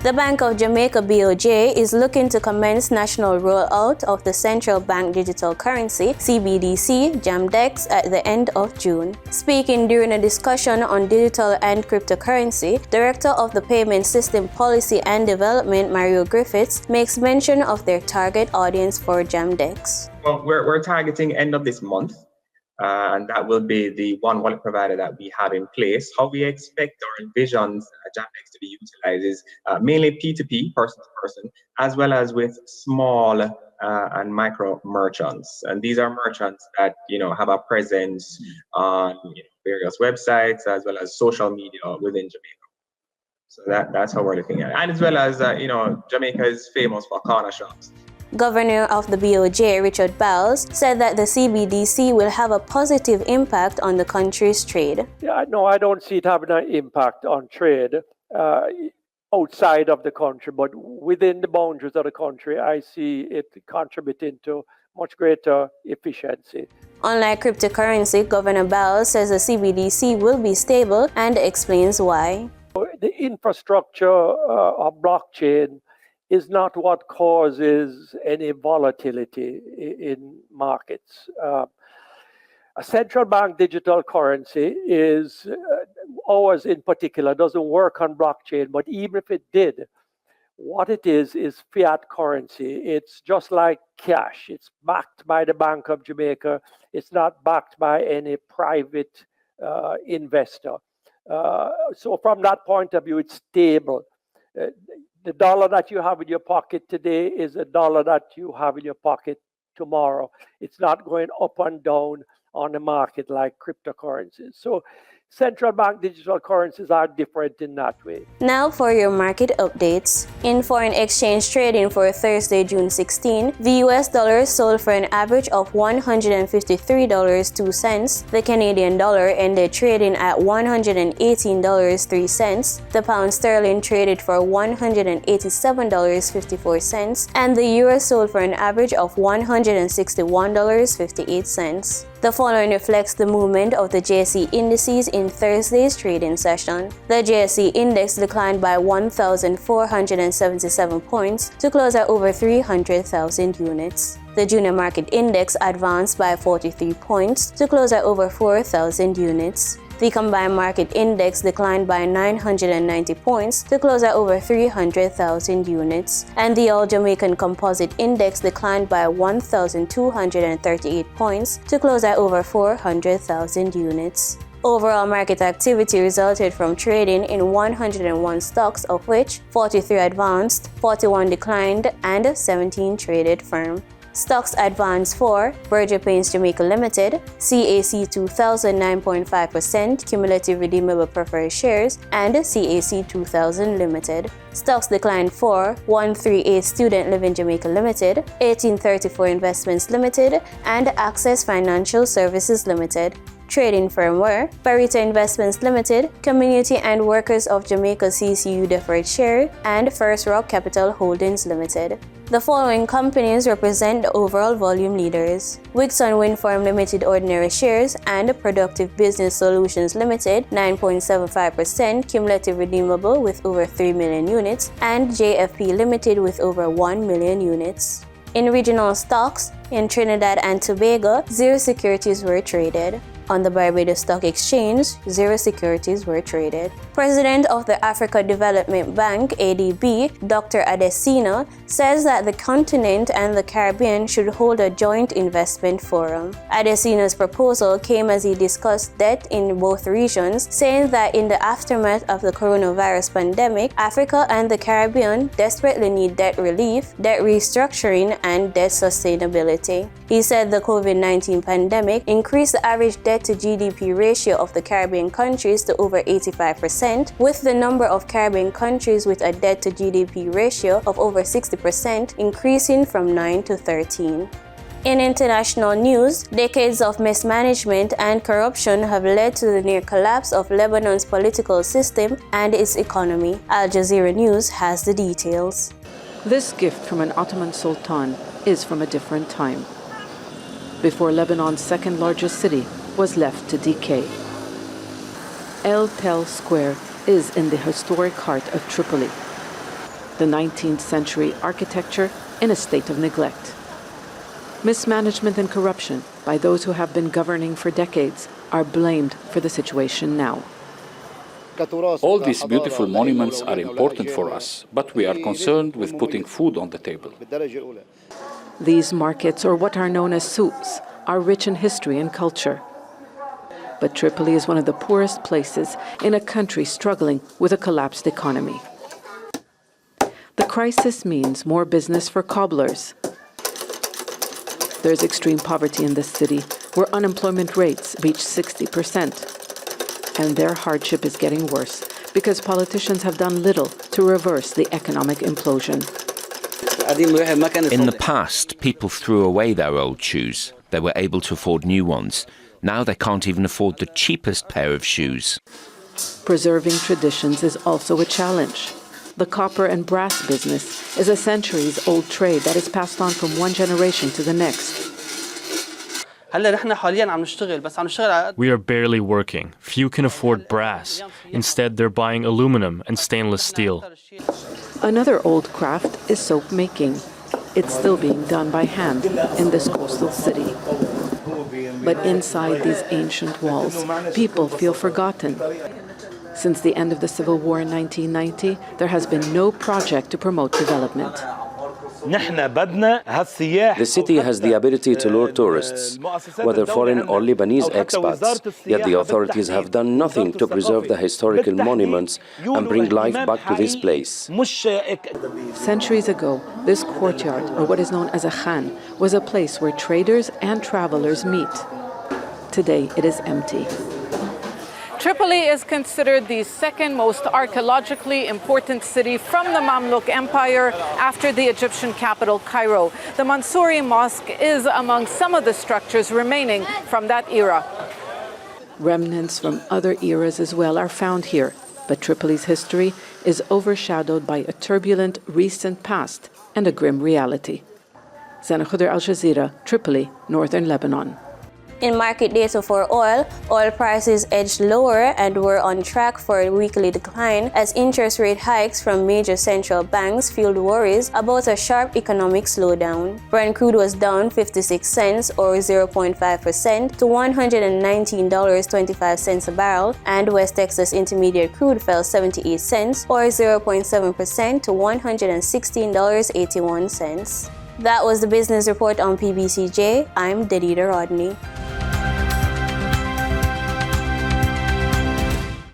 The Bank of Jamaica BOJ is looking to commence national rollout of the central bank digital currency CBDC JAMDEX at the end of June. Speaking during a discussion on digital and cryptocurrency, Director of the Payment System Policy and Development Mario Griffiths makes mention of their target audience for JAMDEX. Well, we're targeting end of this month. And that will be the one wallet provider that we have in place. How we expect or envision JAMDEX to be utilized is mainly P2P, person to person, as well as with small and micro merchants. And these are merchants that have a presence on various websites as well as social media within Jamaica. So that's how we're looking at it. And as well as Jamaica is famous for corner shops. Governor of the BOJ, Richard Bowles, said that the CBDC will have a positive impact on the country's trade. Yeah, no, I don't see it having an impact on trade outside of the country, but within the boundaries of the country, I see it contributing to much greater efficiency. Unlike cryptocurrency, Governor Bowles says the CBDC will be stable and explains why. The infrastructure of blockchain is not what causes any volatility in markets. A central bank digital currency is, ours in particular, doesn't work on blockchain, but even if it did, what it is fiat currency. It's just like cash. It's backed by the Bank of Jamaica. It's not backed by any private investor. So from that point of view, it's stable. The dollar that you have in your pocket today is a dollar that you have in your pocket tomorrow. It's not going up and down on the market like cryptocurrencies. So central bank digital currencies are different in that way. Now for your market updates. In foreign exchange trading for Thursday, June 16, the US dollar sold for an average of $153.02. The Canadian dollar ended trading at $118.03. The pound sterling traded for $187.54, and the euro sold for an average of $161.58. The following reflects the movement of the JSE indices in Thursday's trading session. The JSE index declined by 1,477 points to close at over 300,000 units. The junior market index advanced by 43 points to close at over 4,000 units. The combined market index declined by 990 points to close at over 300,000 units, and the All Jamaican Composite Index declined by 1,238 points to close at over 400,000 units. Overall market activity resulted from trading in 101 stocks, of which 43 advanced, 41 declined, and 17 traded firm. Stocks advanced for Berger Paints Jamaica Limited, CAC 2000 9.5% cumulative redeemable preferred shares, and CAC 2000 Limited. Stocks declined for 138 Student Living Jamaica Limited, 1834 Investments Limited, and Access Financial Services Limited. Trading firm were Barita Investments Limited, Community and Workers of Jamaica CCU Deferred Share, and First Rock Capital Holdings Limited. The following companies represent the overall volume leaders: Wixon Wind Farm Limited Ordinary Shares and Productive Business Solutions Limited 9.75% cumulative redeemable with over 3 million units, and JFP Limited with over 1 million units. In regional stocks, in Trinidad and Tobago, 0 securities were traded. On the Barbados Stock Exchange, 0 securities were traded. President of the Africa Development Bank, ADB, Dr. Adesina, says that the continent and the Caribbean should hold a joint investment forum. Adesina's proposal came as he discussed debt in both regions, saying that in the aftermath of the coronavirus pandemic, Africa and the Caribbean desperately need debt relief, debt restructuring, and debt sustainability. He said the COVID-19 pandemic increased the average debt to GDP ratio of the Caribbean countries to over 85%, with the number of Caribbean countries with a debt to GDP ratio of over 60% increasing from 9 to 13. In international news, decades of mismanagement and corruption have led to the near collapse of Lebanon's political system and its economy. Al Jazeera News has the details. This gift from an Ottoman sultan is from a different time, before Lebanon's second largest city was left to decay. El Tel Square is in the historic heart of Tripoli. the 19th century architecture in a state of neglect. Mismanagement and corruption by those who have been governing for decades are blamed for the situation now. All these beautiful monuments are important for us, but we are concerned with putting food on the table. These markets, or what are known as souks, are rich in history and culture. But Tripoli is one of the poorest places in a country struggling with a collapsed economy. The crisis means more business for cobblers. There's extreme poverty in this city, where unemployment rates reach 60%. And their hardship is getting worse because politicians have done little to reverse the economic implosion. In the past, people threw away their old shoes. They were able to afford new ones. Now they can't even afford the cheapest pair of shoes. Preserving traditions is also a challenge. The copper and brass business is a centuries-old trade that is passed on from one generation to the next. We are barely working. Few can afford brass. Instead, they're buying aluminum and stainless steel. Another old craft is soap making. It's still being done by hand in this coastal city. But inside these ancient walls, people feel forgotten. Since the end of the Civil War in 1990, there has been no project to promote development. The city has the ability to lure tourists, whether foreign or Lebanese expats, yet the authorities have done nothing to preserve the historical monuments and bring life back to this place. Centuries ago, this courtyard, or what is known as a khan, was a place where traders and travelers meet. Today, it is empty. Tripoli is considered the second most archaeologically important city from the Mamluk Empire after the Egyptian capital, Cairo. The Mansouri Mosque is among some of the structures remaining from that era. Remnants from other eras as well are found here, but Tripoli's history is overshadowed by a turbulent recent past and a grim reality. Zana Khudr, Al Jazeera, Tripoli, northern Lebanon. In market data for oil prices edged lower and were on track for a weekly decline as interest rate hikes from major central banks fueled worries about a sharp economic slowdown. Brent crude was down 56 cents or 0.5% to $119.25 a barrel, and West Texas Intermediate crude fell 78 cents or 0.7% to $116.81. That was the business report on PBCJ. I'm Dedita Rodney.